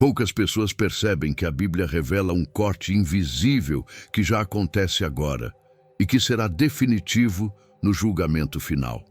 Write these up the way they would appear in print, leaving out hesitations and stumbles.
Poucas pessoas percebem que a Bíblia revela um corte invisível que já acontece agora e que será definitivo no julgamento final.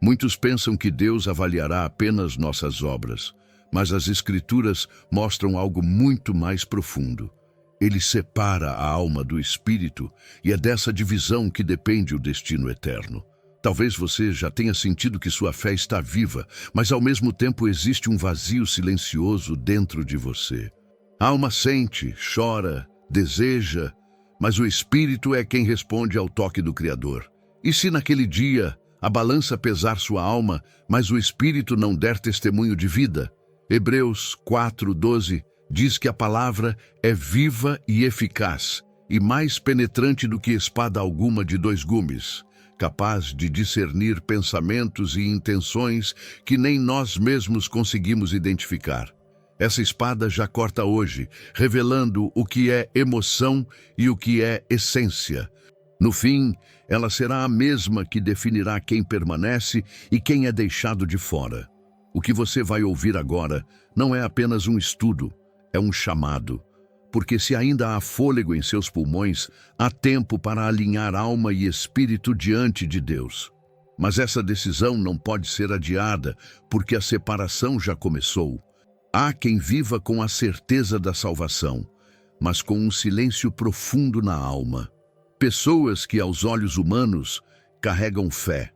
Muitos pensam que Deus avaliará apenas nossas obras, mas as Escrituras mostram algo muito mais profundo. Ele separa a alma do espírito e é dessa divisão que depende o destino eterno. Talvez você já tenha sentido que sua fé está viva, mas ao mesmo tempo existe um vazio silencioso dentro de você. A alma sente, chora, deseja, mas o espírito é quem responde ao toque do Criador. E se naquele dia a balança pesar sua alma, mas o espírito não der testemunho de vida? Hebreus 4:12 diz que a palavra é viva e eficaz, e mais penetrante do que espada alguma de dois gumes, capaz de discernir pensamentos e intenções que nem nós mesmos conseguimos identificar. Essa espada já corta hoje, revelando o que é emoção e o que é essência. No fim, ela será a mesma que definirá quem permanece e quem é deixado de fora. O que você vai ouvir agora não é apenas um estudo, é um chamado. Porque se ainda há fôlego em seus pulmões, há tempo para alinhar alma e espírito diante de Deus. Mas essa decisão não pode ser adiada, porque a separação já começou. Há quem viva com a certeza da salvação, mas com um silêncio profundo na alma. Pessoas que aos olhos humanos carregam fé,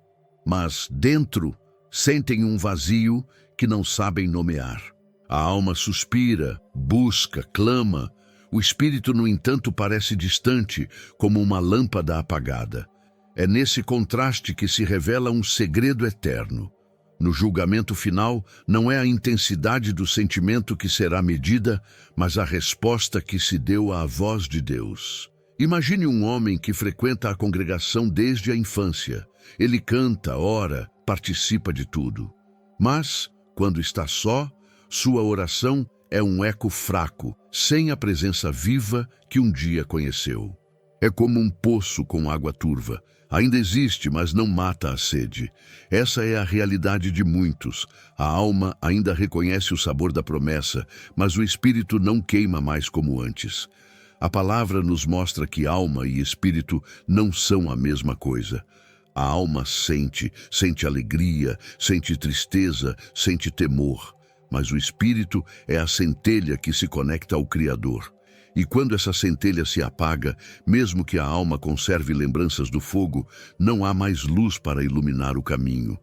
mas dentro sentem um vazio que não sabem nomear. A alma suspira, busca, clama. O espírito, no entanto, parece distante, como uma lâmpada apagada. É nesse contraste que se revela um segredo eterno. No julgamento final, não é a intensidade do sentimento que será medida, mas a resposta que se deu à voz de Deus. Imagine um homem que frequenta a congregação desde a infância. Ele canta, ora, participa de tudo. Mas, quando está só, sua oração é um eco fraco, sem a presença viva que um dia conheceu. É como um poço com água turva. Ainda existe, mas não mata a sede. Essa é a realidade de muitos. A alma ainda reconhece o sabor da promessa, mas o espírito não queima mais como antes. A palavra nos mostra que alma e espírito não são a mesma coisa. A alma sente alegria, sente tristeza, sente temor. Mas o espírito é a centelha que se conecta ao Criador. E quando essa centelha se apaga, mesmo que a alma conserve lembranças do fogo, não há mais luz para iluminar o caminho.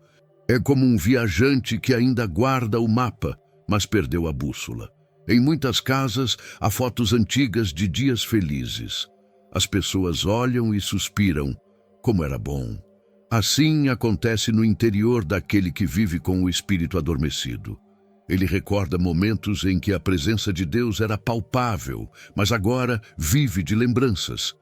É como um viajante que ainda guarda o mapa, mas perdeu a bússola. Em muitas casas, há fotos antigas de dias felizes. As pessoas olham e suspiram, como era bom. Assim acontece no interior daquele que vive com o espírito adormecido. Ele recorda momentos em que a presença de Deus era palpável, mas agora vive de lembranças.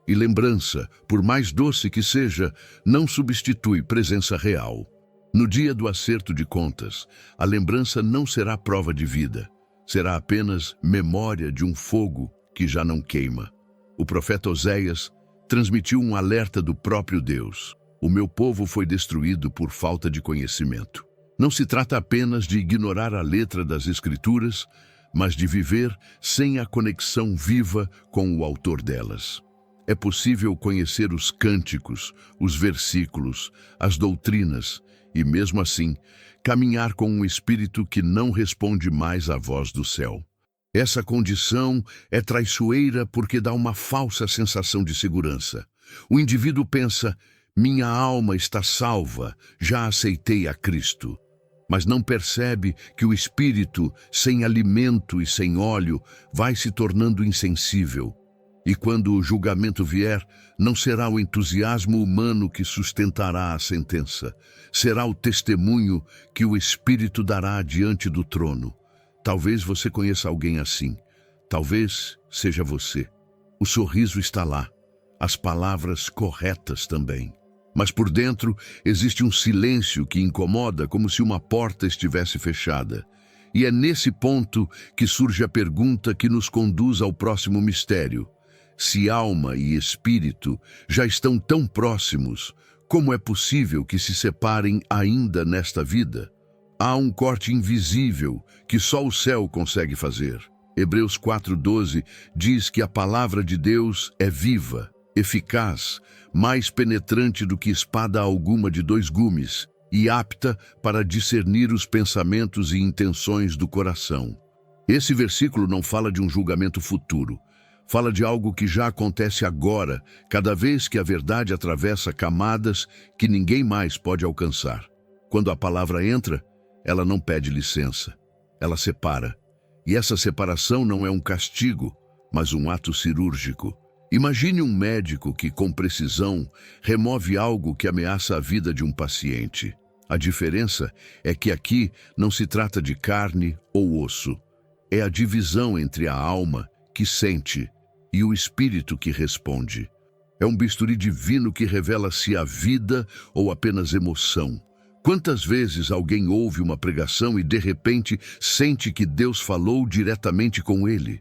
E lembrança, por mais doce que seja, não substitui presença real. No dia do acerto de contas, a lembrança não será prova de vida, será apenas memória de um fogo que já não queima. O profeta Oséias transmitiu um alerta do próprio Deus. O meu povo foi destruído por falta de conhecimento. Não se trata apenas de ignorar a letra das Escrituras, mas de viver sem a conexão viva com o autor delas. É possível conhecer os cânticos, os versículos, as doutrinas e, mesmo assim, caminhar com um espírito que não responde mais à voz do céu. Essa condição é traiçoeira porque dá uma falsa sensação de segurança. O indivíduo pensa, minha alma está salva, já aceitei a Cristo. Mas não percebe que o espírito, sem alimento e sem óleo, vai se tornando insensível. E quando o julgamento vier, não será o entusiasmo humano que sustentará a sentença. Será o testemunho que o Espírito dará diante do trono. Talvez você conheça alguém assim. Talvez seja você. O sorriso está lá. As palavras corretas também. Mas por dentro existe um silêncio que incomoda, como se uma porta estivesse fechada. E é nesse ponto que surge a pergunta que nos conduz ao próximo mistério. Se alma e espírito já estão tão próximos, como é possível que se separem ainda nesta vida? Há um corte invisível que só o céu consegue fazer. Hebreus 4:12 diz que a palavra de Deus é viva, eficaz, mais penetrante do que espada alguma de dois gumes e apta para discernir os pensamentos e intenções do coração. Esse versículo não fala de um julgamento futuro. Fala de algo que já acontece agora, cada vez que a verdade atravessa camadas que ninguém mais pode alcançar. Quando a palavra entra, ela não pede licença. Ela separa. E essa separação não é um castigo, mas um ato cirúrgico. Imagine um médico que, com precisão, remove algo que ameaça a vida de um paciente. A diferença é que aqui não se trata de carne ou osso. É a divisão entre a alma, que sente, e o espírito que responde. É um bisturi divino que revela se há vida ou apenas emoção. Quantas vezes alguém ouve uma pregação e de repente sente que Deus falou diretamente com ele?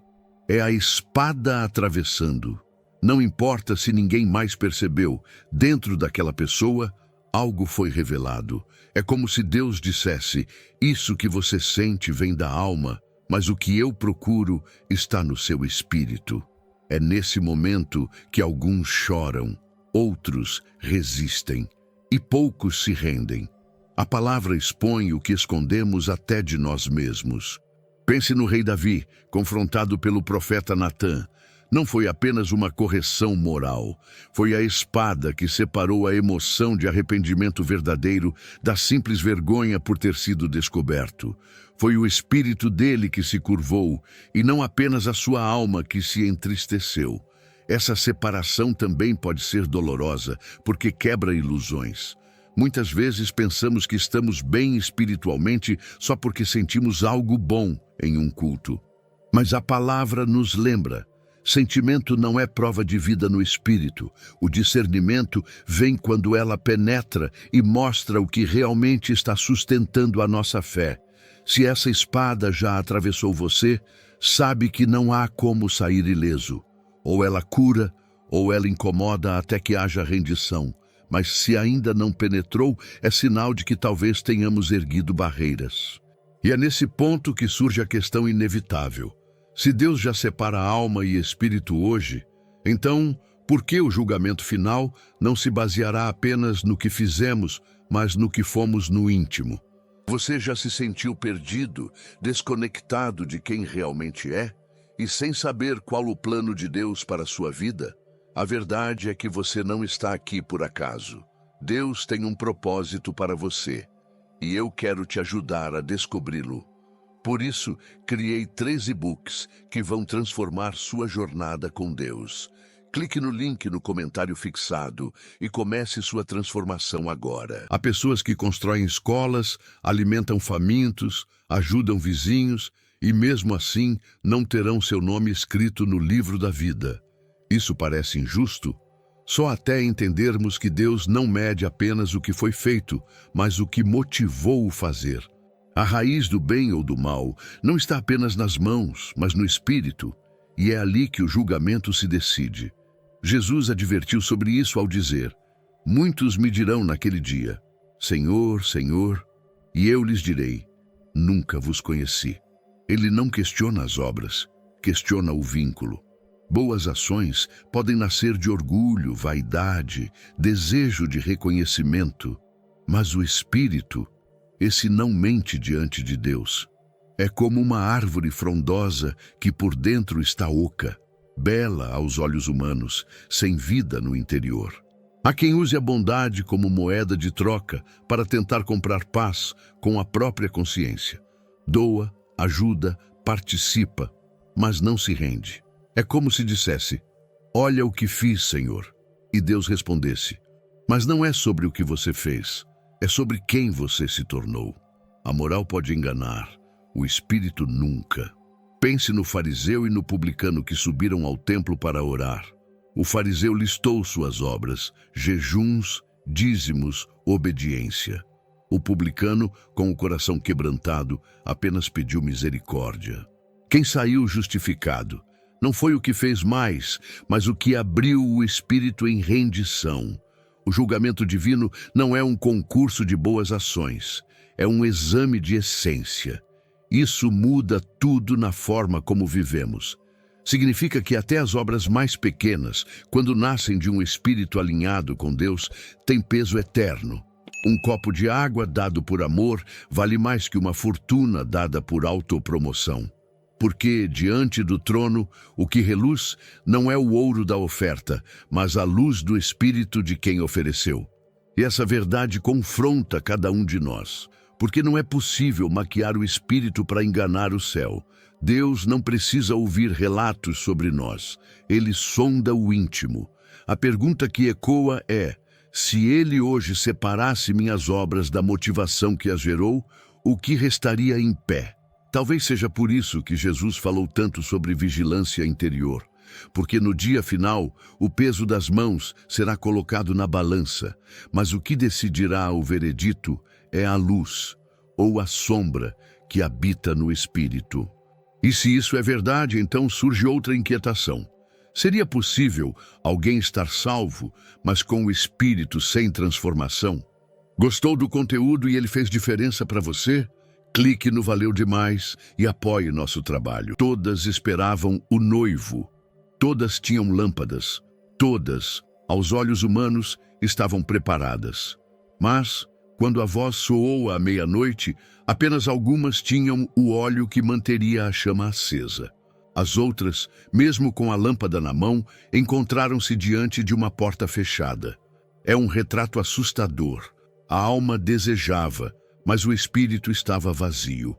É a espada atravessando. Não importa se ninguém mais percebeu, dentro daquela pessoa, algo foi revelado. É como se Deus dissesse: isso que você sente vem da alma, mas o que eu procuro está no seu espírito. É nesse momento que alguns choram, outros resistem e poucos se rendem. A palavra expõe o que escondemos até de nós mesmos. Pense no rei Davi, confrontado pelo profeta Natã. Não foi apenas uma correção moral, foi a espada que separou a emoção de arrependimento verdadeiro da simples vergonha por ter sido descoberto. Foi o espírito dele que se curvou, e não apenas a sua alma que se entristeceu. Essa separação também pode ser dolorosa, porque quebra ilusões. Muitas vezes pensamos que estamos bem espiritualmente só porque sentimos algo bom em um culto. Mas a palavra nos lembra: sentimento não é prova de vida no espírito. O discernimento vem quando ela penetra e mostra o que realmente está sustentando a nossa fé. Se essa espada já atravessou você, sabe que não há como sair ileso. Ou ela cura, ou ela incomoda até que haja rendição. Mas se ainda não penetrou, é sinal de que talvez tenhamos erguido barreiras. E é nesse ponto que surge a questão inevitável. Se Deus já separa alma e espírito hoje, então, por que o julgamento final não se baseará apenas no que fizemos, mas no que fomos no íntimo? Você já se sentiu perdido, desconectado de quem realmente é, e sem saber qual o plano de Deus para a sua vida? A verdade é que você não está aqui por acaso. Deus tem um propósito para você, e eu quero te ajudar a descobri-lo. Por isso, criei 3 e-books que vão transformar sua jornada com Deus. Clique no link no comentário fixado e comece sua transformação agora. Há pessoas que constroem escolas, alimentam famintos, ajudam vizinhos e mesmo assim não terão seu nome escrito no livro da vida. Isso parece injusto? Só até entendermos que Deus não mede apenas o que foi feito, mas o que motivou o fazer. A raiz do bem ou do mal não está apenas nas mãos, mas no espírito, e é ali que o julgamento se decide. Jesus advertiu sobre isso ao dizer: muitos me dirão naquele dia: Senhor, Senhor, e eu lhes direi: nunca vos conheci. Ele não questiona as obras, questiona o vínculo. Boas ações podem nascer de orgulho, vaidade, desejo de reconhecimento, mas o espírito, esse não mente diante de Deus. É como uma árvore frondosa que por dentro está oca, bela aos olhos humanos, sem vida no interior. Há quem use a bondade como moeda de troca para tentar comprar paz com a própria consciência. Doa, ajuda, participa, mas não se rende. É como se dissesse: olha o que fiz, Senhor. E Deus respondesse: mas não é sobre o que você fez, é sobre quem você se tornou. A moral pode enganar, o espírito nunca. Pense no fariseu e no publicano que subiram ao templo para orar. O fariseu listou suas obras, jejuns, dízimos, obediência. O publicano, com o coração quebrantado, apenas pediu misericórdia. Quem saiu justificado não foi o que fez mais, mas o que abriu o espírito em rendição. O julgamento divino não é um concurso de boas ações, é um exame de essência. Isso muda tudo na forma como vivemos. Significa que até as obras mais pequenas, quando nascem de um espírito alinhado com Deus, têm peso eterno. Um copo de água dado por amor vale mais que uma fortuna dada por autopromoção. Porque, diante do trono, o que reluz não é o ouro da oferta, mas a luz do Espírito de quem ofereceu. E essa verdade confronta cada um de nós, porque não é possível maquiar o Espírito para enganar o céu. Deus não precisa ouvir relatos sobre nós, Ele sonda o íntimo. A pergunta que ecoa é: se Ele hoje separasse minhas obras da motivação que as gerou, o que restaria em pé? Talvez seja por isso que Jesus falou tanto sobre vigilância interior, porque no dia final o peso das mãos será colocado na balança, mas o que decidirá o veredito é a luz ou a sombra que habita no espírito. E se isso é verdade, então surge outra inquietação. Seria possível alguém estar salvo, mas com o espírito sem transformação? Gostou do conteúdo e ele fez diferença para você? Clique no Valeu Demais e apoie nosso trabalho. Todas esperavam o noivo. Todas tinham lâmpadas. Todas, aos olhos humanos, estavam preparadas. Mas, quando a voz soou à meia-noite, apenas algumas tinham o óleo que manteria a chama acesa. As outras, mesmo com a lâmpada na mão, encontraram-se diante de uma porta fechada. É um retrato assustador. A alma desejava, mas o espírito estava vazio.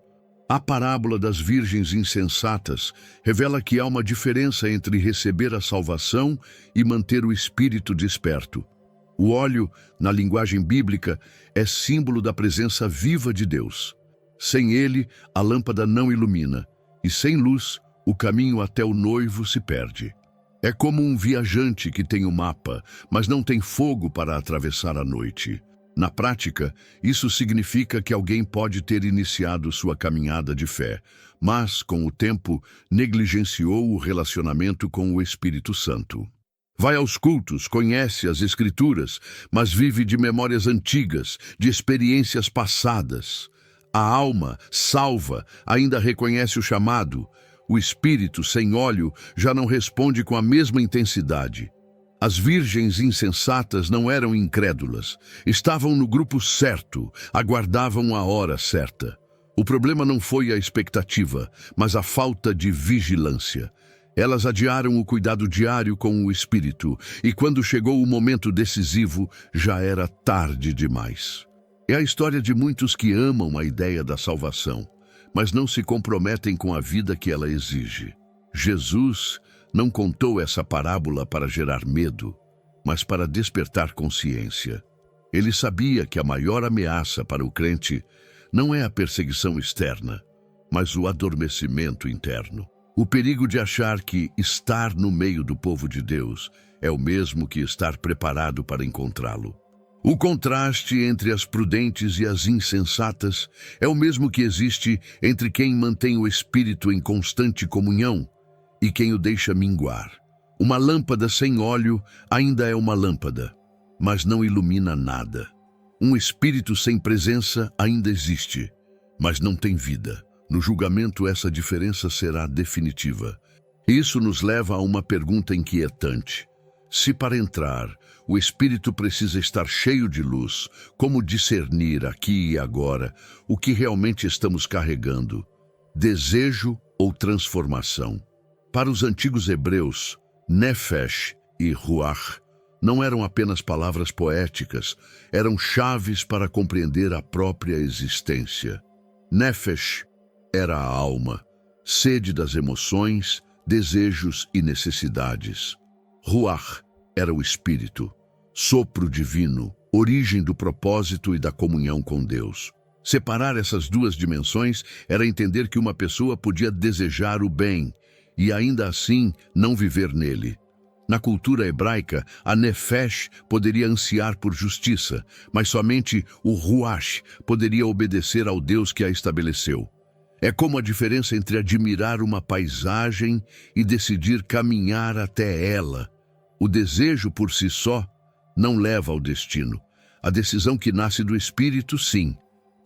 A parábola das virgens insensatas revela que há uma diferença entre receber a salvação e manter o espírito desperto. O óleo, na linguagem bíblica, é símbolo da presença viva de Deus. Sem ele, a lâmpada não ilumina, e sem luz, o caminho até o noivo se perde. É como um viajante que tem um mapa, mas não tem fogo para atravessar a noite. Na prática, isso significa que alguém pode ter iniciado sua caminhada de fé, mas, com o tempo, negligenciou o relacionamento com o Espírito Santo. Vai aos cultos, conhece as Escrituras, mas vive de memórias antigas, de experiências passadas. A alma, salva, ainda reconhece o chamado. O Espírito, sem óleo, já não responde com a mesma intensidade. As virgens insensatas não eram incrédulas. Estavam no grupo certo, aguardavam a hora certa. O problema não foi a expectativa, mas a falta de vigilância. Elas adiaram o cuidado diário com o Espírito, e quando chegou o momento decisivo, já era tarde demais. É a história de muitos que amam a ideia da salvação, mas não se comprometem com a vida que ela exige. Jesus não contou essa parábola para gerar medo, mas para despertar consciência. Ele sabia que a maior ameaça para o crente não é a perseguição externa, mas o adormecimento interno. O perigo de achar que estar no meio do povo de Deus é o mesmo que estar preparado para encontrá-lo. O contraste entre as prudentes e as insensatas é o mesmo que existe entre quem mantém o espírito em constante comunhão e quem o deixa minguar. Uma lâmpada sem óleo ainda é uma lâmpada, mas não ilumina nada. Um espírito sem presença ainda existe, mas não tem vida. No julgamento, essa diferença será definitiva. Isso nos leva a uma pergunta inquietante. Se para entrar, o espírito precisa estar cheio de luz, como discernir aqui e agora o que realmente estamos carregando? Desejo ou transformação? Para os antigos hebreus, nefesh e ruach não eram apenas palavras poéticas, eram chaves para compreender a própria existência. Nefesh era a alma, sede das emoções, desejos e necessidades. Ruach era o espírito, sopro divino, origem do propósito e da comunhão com Deus. Separar essas duas dimensões era entender que uma pessoa podia desejar o bem e ainda assim não viver nele. Na cultura hebraica, a nefesh poderia ansiar por justiça, mas somente o ruach poderia obedecer ao Deus que a estabeleceu. É como a diferença entre admirar uma paisagem e decidir caminhar até ela. O desejo por si só não leva ao destino. A decisão que nasce do espírito, sim.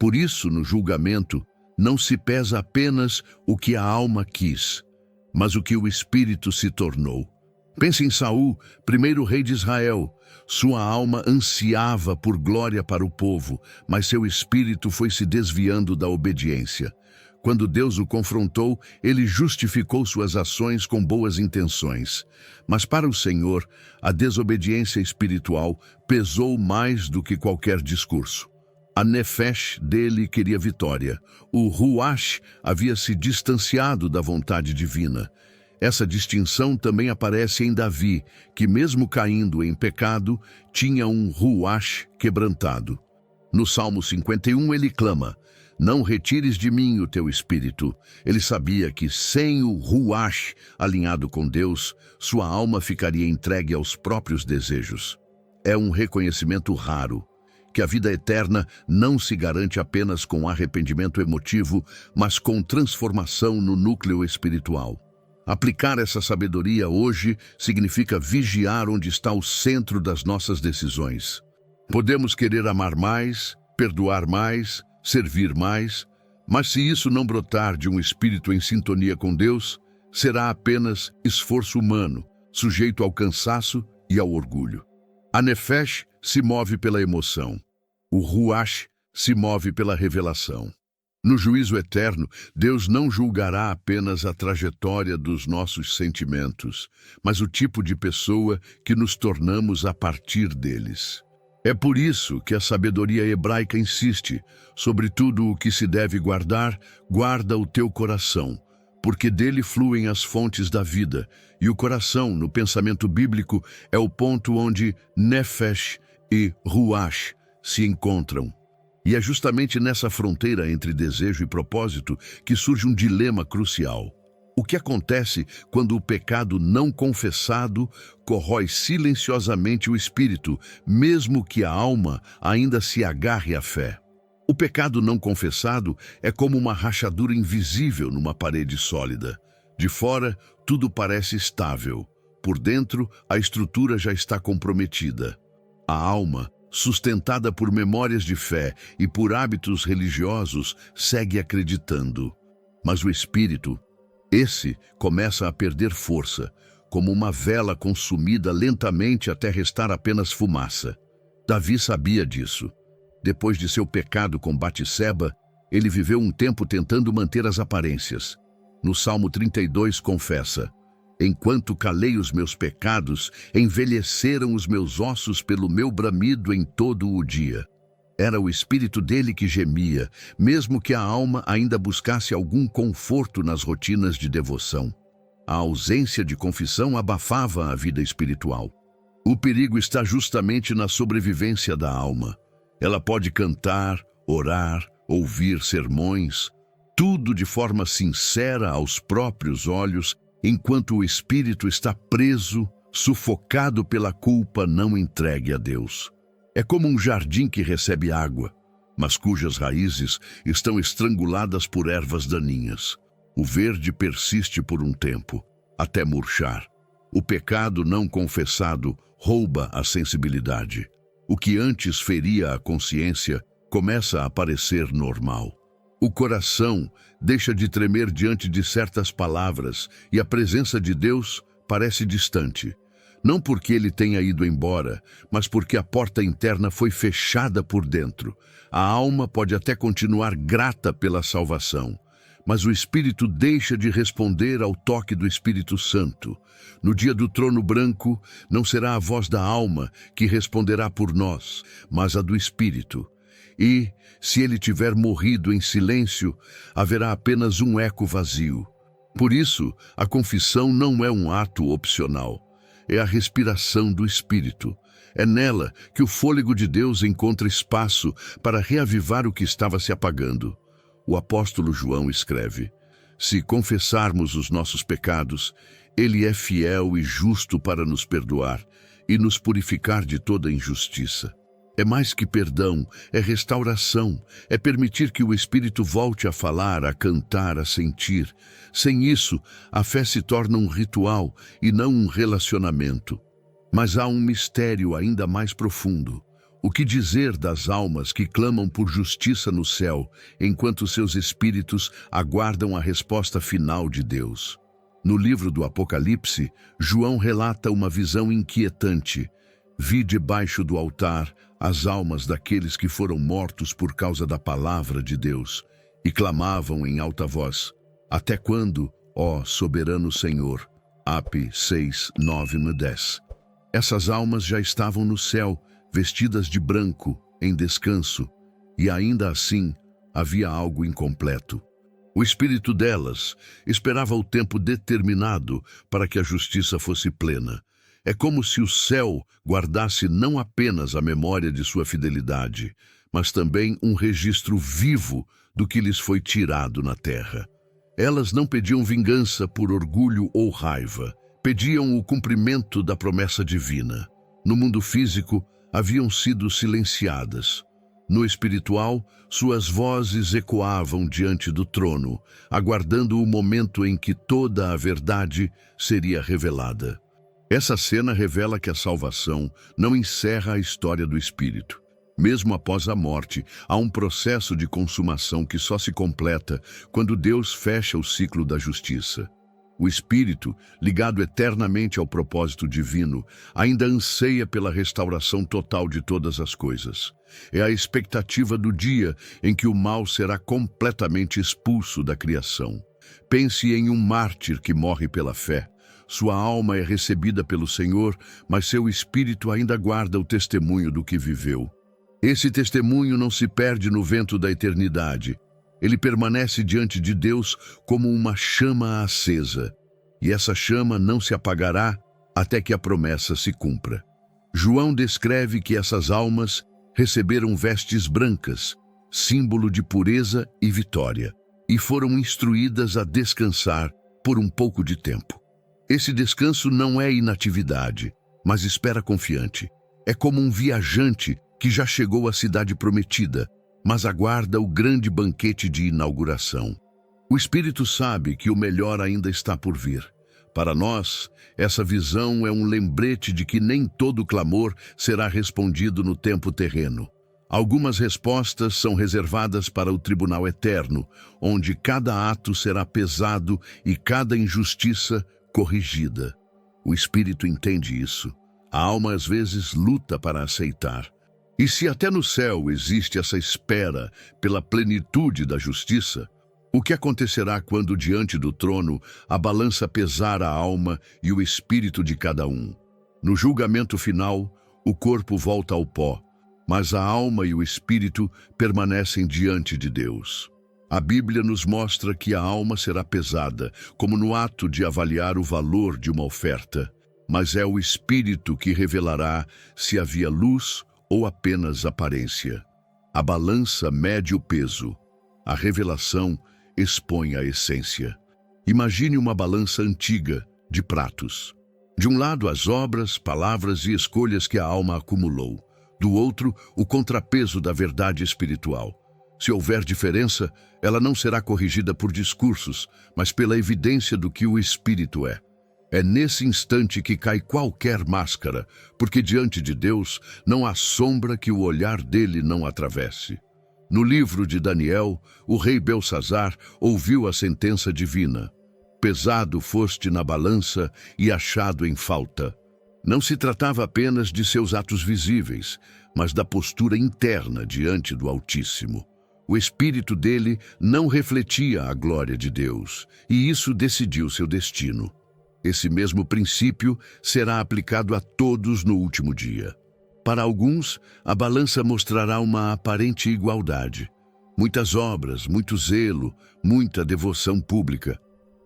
Por isso, no julgamento, Não se pesa apenas o que a alma quis, mas o que o espírito se tornou. Pense em Saul, primeiro rei de Israel. Sua alma ansiava por glória para o povo, mas seu espírito foi se desviando da obediência. Quando Deus o confrontou, ele justificou suas ações com boas intenções. Mas para o Senhor, a desobediência espiritual pesou mais do que qualquer discurso. A nefesh dele queria vitória. O ruach havia se distanciado da vontade divina. Essa distinção também aparece em Davi, que mesmo caindo em pecado, tinha um ruach quebrantado. No Salmo 51 ele clama: não retires de mim o teu espírito. Ele sabia que sem o ruach alinhado com Deus, sua alma ficaria entregue aos próprios desejos. É um reconhecimento raro, que a vida eterna não se garante apenas com arrependimento emotivo, mas com transformação no núcleo espiritual. Aplicar essa sabedoria hoje significa vigiar onde está o centro das nossas decisões. Podemos querer amar mais, perdoar mais, servir mais, mas se isso não brotar de um espírito em sintonia com Deus, será apenas esforço humano, sujeito ao cansaço e ao orgulho. A nefesh se move pela emoção. O ruach se move pela revelação. No juízo eterno, Deus não julgará apenas a trajetória dos nossos sentimentos, mas o tipo de pessoa que nos tornamos a partir deles. É por isso que a sabedoria hebraica insiste: sobre tudo o que se deve guardar, guarda o teu coração, porque dele fluem as fontes da vida, e o coração, no pensamento bíblico, é o ponto onde nefesh e ruach se encontram. E é justamente nessa fronteira entre desejo e propósito que surge um dilema crucial. O que acontece quando o pecado não confessado corrói silenciosamente o espírito, mesmo que a alma ainda se agarre à fé? O pecado não confessado é como uma rachadura invisível numa parede sólida. De fora, tudo parece estável. Por dentro, a estrutura já está comprometida. A alma, sustentada por memórias de fé e por hábitos religiosos, segue acreditando. Mas o espírito, esse começa a perder força, como uma vela consumida lentamente até restar apenas fumaça. Davi sabia disso. Depois de seu pecado com Batseba, ele viveu um tempo tentando manter as aparências. No Salmo 32 confessa: enquanto calei os meus pecados, envelheceram os meus ossos pelo meu bramido em todo o dia. Era o espírito dele que gemia, mesmo que a alma ainda buscasse algum conforto nas rotinas de devoção. A ausência de confissão abafava a vida espiritual. O perigo está justamente na sobrevivência da alma. Ela pode cantar, orar, ouvir sermões, tudo de forma sincera aos próprios olhos, enquanto o espírito está preso, sufocado pela culpa não entregue a Deus. É como um jardim que recebe água, mas cujas raízes estão estranguladas por ervas daninhas. O verde persiste por um tempo, até murchar. O pecado não confessado rouba a sensibilidade. O que antes feria a consciência começa a parecer normal. O coração deixa de tremer diante de certas palavras e a presença de Deus parece distante. Não porque ele tenha ido embora, mas porque a porta interna foi fechada por dentro. A alma pode até continuar grata pela salvação, mas o espírito deixa de responder ao toque do Espírito Santo. No dia do trono branco, não será a voz da alma que responderá por nós, mas a do espírito. E, se ele tiver morrido em silêncio, haverá apenas um eco vazio. Por isso, a confissão não é um ato opcional. É a respiração do Espírito. É nela que o fôlego de Deus encontra espaço para reavivar o que estava se apagando. O apóstolo João escreve: se confessarmos os nossos pecados, ele é fiel e justo para nos perdoar e nos purificar de toda injustiça. É mais que perdão, é restauração, é permitir que o Espírito volte a falar, a cantar, a sentir. Sem isso, a fé se torna um ritual e não um relacionamento. Mas há um mistério ainda mais profundo. O que dizer das almas que clamam por justiça no céu, enquanto seus espíritos aguardam a resposta final de Deus? No livro do Apocalipse, João relata uma visão inquietante. Vi debaixo do altar as almas daqueles que foram mortos por causa da palavra de Deus, e clamavam em alta voz: Até quando, ó soberano Senhor? Ap 6, 9 e 10. Essas almas já estavam no céu, vestidas de branco, em descanso, e ainda assim havia algo incompleto. O espírito delas esperava o tempo determinado para que a justiça fosse plena. É como se o céu guardasse não apenas a memória de sua fidelidade, mas também um registro vivo do que lhes foi tirado na terra. Elas não pediam vingança por orgulho ou raiva, pediam o cumprimento da promessa divina. No mundo físico, haviam sido silenciadas. No espiritual, suas vozes ecoavam diante do trono, aguardando o momento em que toda a verdade seria revelada. Essa cena revela que a salvação não encerra a história do espírito. Mesmo após a morte, há um processo de consumação que só se completa quando Deus fecha o ciclo da justiça. O espírito, ligado eternamente ao propósito divino, ainda anseia pela restauração total de todas as coisas. É a expectativa do dia em que o mal será completamente expulso da criação. Pense em um mártir que morre pela fé. Sua alma é recebida pelo Senhor, mas seu espírito ainda guarda o testemunho do que viveu. Esse testemunho não se perde no vento da eternidade. Ele permanece diante de Deus como uma chama acesa, e essa chama não se apagará até que a promessa se cumpra. João descreve que essas almas receberam vestes brancas, símbolo de pureza e vitória, e foram instruídas a descansar por um pouco de tempo. Esse descanso não é inatividade, mas espera confiante. É como um viajante que já chegou à cidade prometida, mas aguarda o grande banquete de inauguração. O Espírito sabe que o melhor ainda está por vir. Para nós, essa visão é um lembrete de que nem todo clamor será respondido no tempo terreno. Algumas respostas são reservadas para o tribunal eterno, onde cada ato será pesado e cada injustiça corrigida. O Espírito entende isso. A alma às vezes luta para aceitar. E se até no céu existe essa espera pela plenitude da justiça, o que acontecerá quando diante do trono a balança pesar a alma e o espírito de cada um? No julgamento final, o corpo volta ao pó, mas a alma e o espírito permanecem diante de Deus. A Bíblia nos mostra que a alma será pesada, como no ato de avaliar o valor de uma oferta, mas é o espírito que revelará se havia luz ou apenas aparência. A balança mede o peso. A revelação expõe a essência. Imagine uma balança antiga, de pratos. De um lado, as obras, palavras e escolhas que a alma acumulou. Do outro, o contrapeso da verdade espiritual. Se houver diferença, ela não será corrigida por discursos, mas pela evidência do que o espírito é. É nesse instante que cai qualquer máscara, porque diante de Deus não há sombra que o olhar dele não atravesse. No livro de Daniel, o rei Belsazar ouviu a sentença divina. Pesado foste na balança e achado em falta. Não se tratava apenas de seus atos visíveis, mas da postura interna diante do Altíssimo. O espírito dele não refletia a glória de Deus, e isso decidiu seu destino. Esse mesmo princípio será aplicado a todos no último dia. Para alguns, a balança mostrará uma aparente igualdade. Muitas obras, muito zelo, muita devoção pública.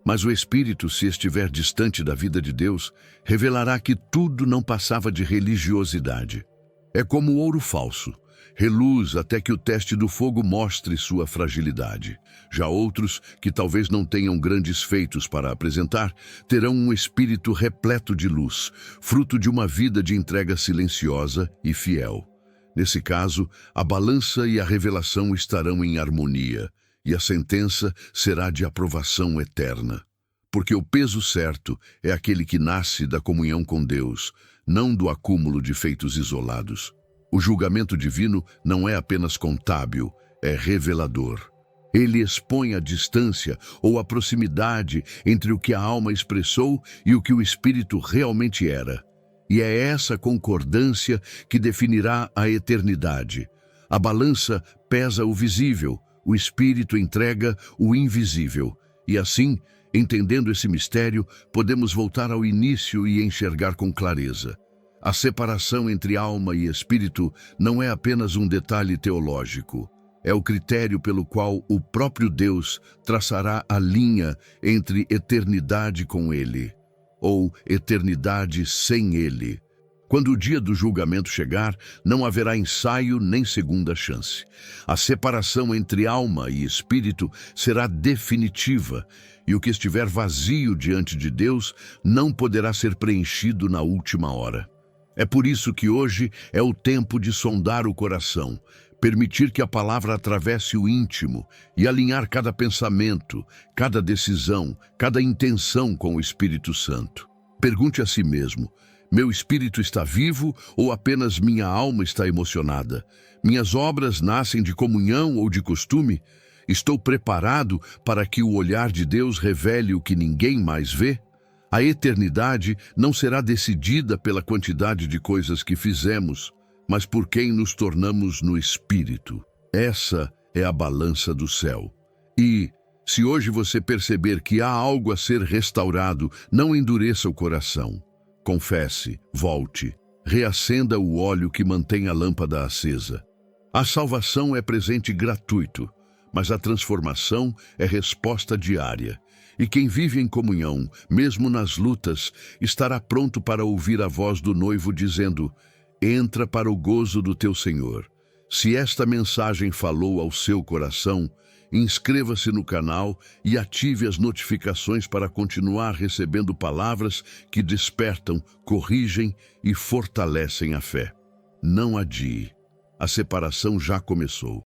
Mas o espírito, se estiver distante da vida de Deus, revelará que tudo não passava de religiosidade. É como o ouro falso. Reluz até que o teste do fogo mostre sua fragilidade. Já outros, que talvez não tenham grandes feitos para apresentar, terão um espírito repleto de luz, fruto de uma vida de entrega silenciosa e fiel. Nesse caso, a balança e a revelação estarão em harmonia, e a sentença será de aprovação eterna. Porque o peso certo é aquele que nasce da comunhão com Deus, não do acúmulo de feitos isolados. O julgamento divino não é apenas contábil, é revelador. Ele expõe a distância ou a proximidade entre o que a alma expressou e o que o espírito realmente era. E é essa concordância que definirá a eternidade. A balança pesa o visível, o espírito entrega o invisível. E assim, entendendo esse mistério, podemos voltar ao início e enxergar com clareza. A separação entre alma e espírito não é apenas um detalhe teológico. É o critério pelo qual o próprio Deus traçará a linha entre eternidade com Ele, ou eternidade sem Ele. Quando o dia do julgamento chegar, não haverá ensaio nem segunda chance. A separação entre alma e espírito será definitiva, e o que estiver vazio diante de Deus não poderá ser preenchido na última hora. É por isso que hoje é o tempo de sondar o coração, permitir que a palavra atravesse o íntimo e alinhar cada pensamento, cada decisão, cada intenção com o Espírito Santo. Pergunte a si mesmo: meu espírito está vivo ou apenas minha alma está emocionada? Minhas obras nascem de comunhão ou de costume? Estou preparado para que o olhar de Deus revele o que ninguém mais vê? A eternidade não será decidida pela quantidade de coisas que fizemos, mas por quem nos tornamos no Espírito. Essa é a balança do céu. E, se hoje você perceber que há algo a ser restaurado, não endureça o coração. Confesse, volte, reacenda o óleo que mantém a lâmpada acesa. A salvação é presente gratuito, mas a transformação é resposta diária. E quem vive em comunhão, mesmo nas lutas, estará pronto para ouvir a voz do noivo dizendo: entra para o gozo do teu Senhor. Se esta mensagem falou ao seu coração, inscreva-se no canal e ative as notificações para continuar recebendo palavras que despertam, corrigem e fortalecem a fé. Não adie. A separação já começou.